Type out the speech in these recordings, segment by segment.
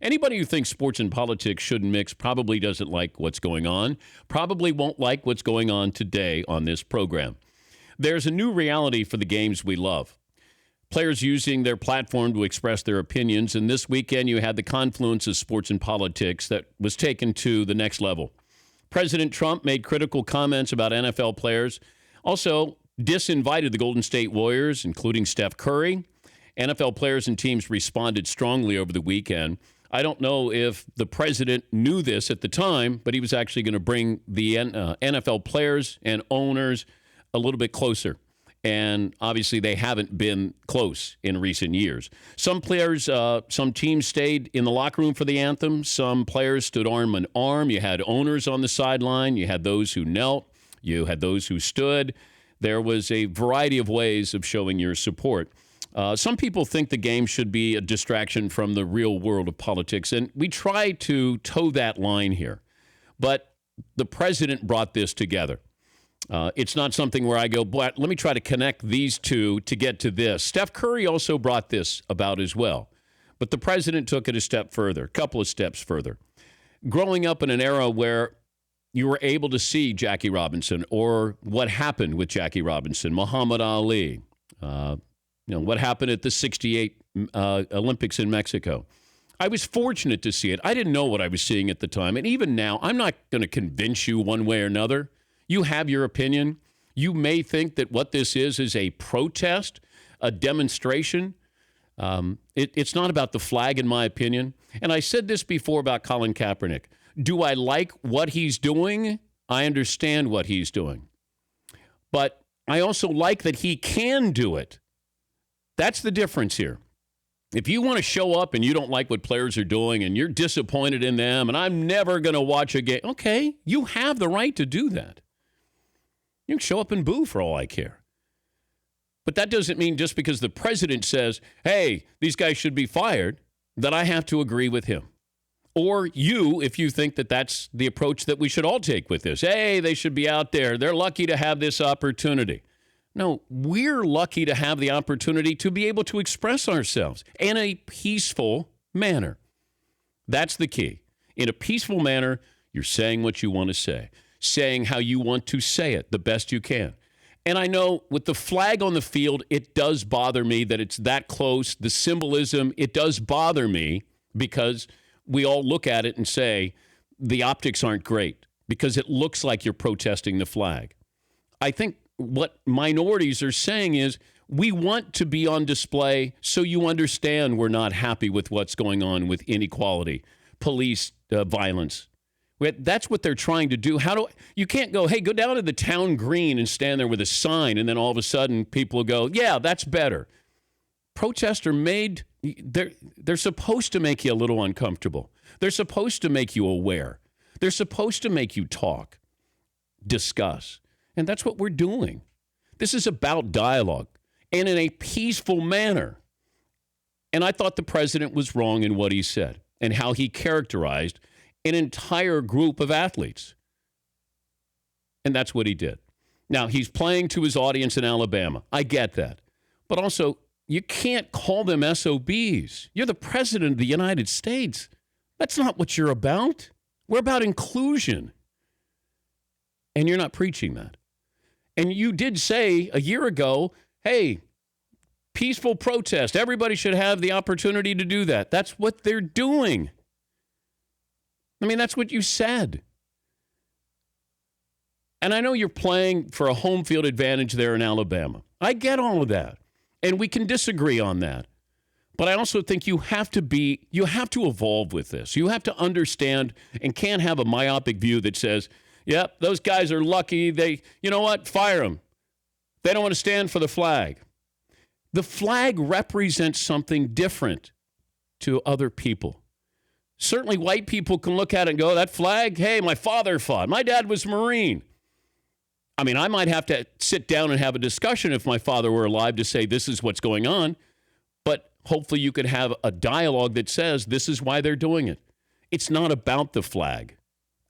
Anybody who thinks sports and politics shouldn't mix probably doesn't like what's going on, probably won't like what's going on today on this program. There's a new reality for the games we love. Players using their platform to express their opinions, and this weekend you had the confluence of sports and politics that was taken to the next level. President Trump made critical comments about NFL players, also disinvited the Golden State Warriors, including Steph Curry. NFL players and teams responded strongly over the weekend. I don't know if the president knew this at the time, but he was actually going to bring the NFL players and owners a little bit closer. And obviously they haven't been close in recent years. Some players, some teams stayed in the locker room for the anthem. Some players stood arm in arm. You had owners on the sideline. You had those who knelt. You had those who stood. There was a variety of ways of showing your support. Some people think the game should be a distraction from the real world of politics, and we try to toe that line here. But the president brought this together. It's not something where I go, boy, let me try to connect these two to get to this. Steph Curry also brought this about as well. But the president took it a step further, a couple of steps further. Growing up in an era where you were able to see Jackie Robinson or what happened with Jackie Robinson, Muhammad Ali, what happened at the 68 Olympics in Mexico. I was fortunate to see it. I didn't know what I was seeing at the time. And even now, I'm not going to convince you one way or another. You have your opinion. You may think that what this is a protest, a demonstration. It's not about the flag, in my opinion. And I said this before about Colin Kaepernick. Do I like what he's doing? I understand what he's doing. But I also like that he can do it. That's the difference here. If you want to show up and you don't like what players are doing and you're disappointed in them and I'm never going to watch a game, okay, you have the right to do that. You can show up and boo for all I care. But that doesn't mean just because the president says, hey, these guys should be fired, that I have to agree with him. Or you, if you think that that's the approach that we should all take with this. Hey, they should be out there. They're lucky to have this opportunity. No, we're lucky to have the opportunity to be able to express ourselves in a peaceful manner. That's the key. In a peaceful manner, you're saying what you want to say, saying how you want to say it the best you can. And I know with the flag on the field, it does bother me that it's that close. The symbolism, it does bother me because we all look at it and say the optics aren't great because it looks like you're protesting the flag. I think what minorities are saying is we want to be on display so you understand we're not happy with what's going on with inequality, police violence. That's what they're trying to do. You can't go, hey, go down to the town green and stand there with a sign, and then all of a sudden people will go, yeah, that's better. Protests are they're supposed to make you a little uncomfortable. They're supposed to make you aware. They're supposed to make you talk, discuss. And that's what we're doing. This is about dialogue and in a peaceful manner. And I thought the president was wrong in what he said and how he characterized an entire group of athletes. And that's what he did. Now, he's playing to his audience in Alabama. I get that. But also, you can't call them SOBs. You're the president of the United States. That's not what you're about. We're about inclusion. And you're not preaching that. And you did say a year ago, hey, peaceful protest. Everybody should have the opportunity to do that. That's what they're doing. I mean, that's what you said. And I know you're playing for a home field advantage there in Alabama. I get all of that. And we can disagree on that. But I also think you have to evolve with this. You have to understand and can't have a myopic view that says, yep, those guys are lucky. You know what? Fire them. They don't want to stand for the flag. The flag represents something different to other people. Certainly white people can look at it and go, that flag, hey, my father fought. My dad was a Marine. I mean, I might have to sit down and have a discussion if my father were alive to say this is what's going on. But hopefully you could have a dialogue that says this is why they're doing it. It's not about the flag.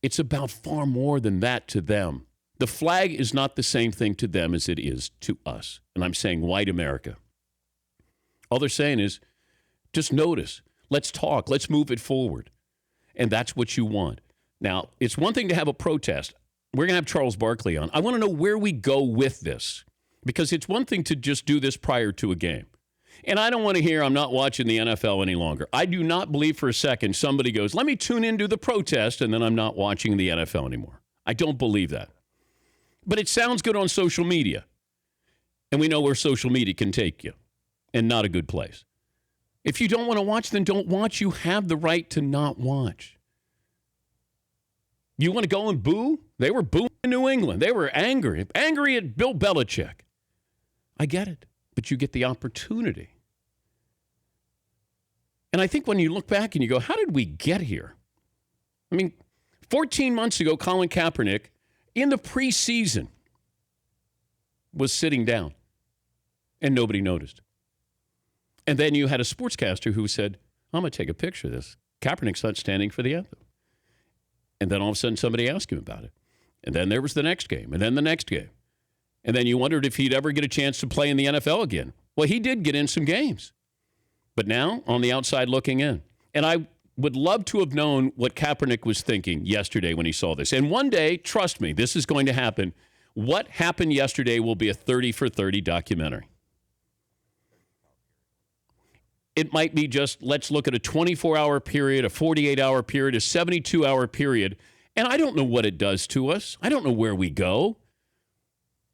It's about far more than that to them. The flag is not the same thing to them as it is to us. And I'm saying white America. All they're saying is just notice. Let's talk. Let's move it forward. And that's what you want. Now, it's one thing to have a protest. We're going to have Charles Barkley on. I want to know where we go with this, because it's one thing to just do this prior to a game. And I don't want to hear I'm not watching the NFL any longer. I do not believe for a second somebody goes, let me tune into the protest, and then I'm not watching the NFL anymore. I don't believe that. But it sounds good on social media. And we know where social media can take you, and not a good place. If you don't want to watch, then don't watch. You have the right to not watch. You want to go and boo? They were booing in New England. They were angry at Bill Belichick. I get it, but you get the opportunity. And I think when you look back and you go, how did we get here? I mean, 14 months ago, Colin Kaepernick, in the preseason, was sitting down, and nobody noticed. And then you had a sportscaster who said, I'm going to take a picture of this. Kaepernick's not standing for the anthem. And then all of a sudden somebody asked him about it. And then there was the next game, and then the next game. And then you wondered if he'd ever get a chance to play in the NFL again. Well, he did get in some games. But now, on the outside looking in. And I would love to have known what Kaepernick was thinking yesterday when he saw this. And one day, trust me, this is going to happen. What happened yesterday will be a 30 for 30 documentary. It might be just, let's look at a 24-hour period, a 48-hour period, a 72-hour period, and I don't know what it does to us. I don't know where we go.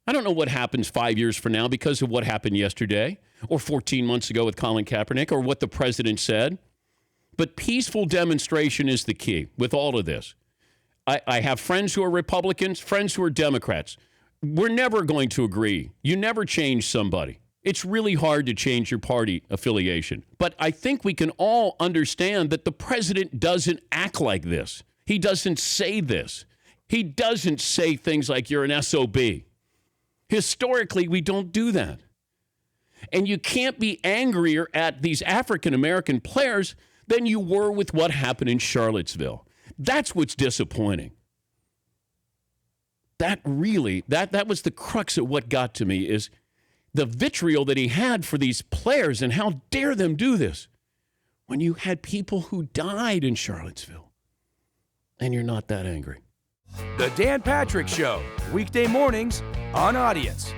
I don't know what happens 5 years from now because of what happened yesterday or 14 months ago with Colin Kaepernick or what the president said. But peaceful demonstration is the key with all of this. I have friends who are Republicans, friends who are Democrats. We're never going to agree. You never change somebody. It's really hard to change your party affiliation. But I think we can all understand that the president doesn't act like this. He doesn't say this. He doesn't say things like you're an s.o.b. Historically, we don't do that. And you can't be angrier at these African-American players than you were with what happened in Charlottesville. That's what's disappointing. That was the crux of what got to me is the vitriol that he had for these players, and how dare them do this when you had people who died in Charlottesville and you're not that angry. The Dan Patrick Show, weekday mornings on Audience.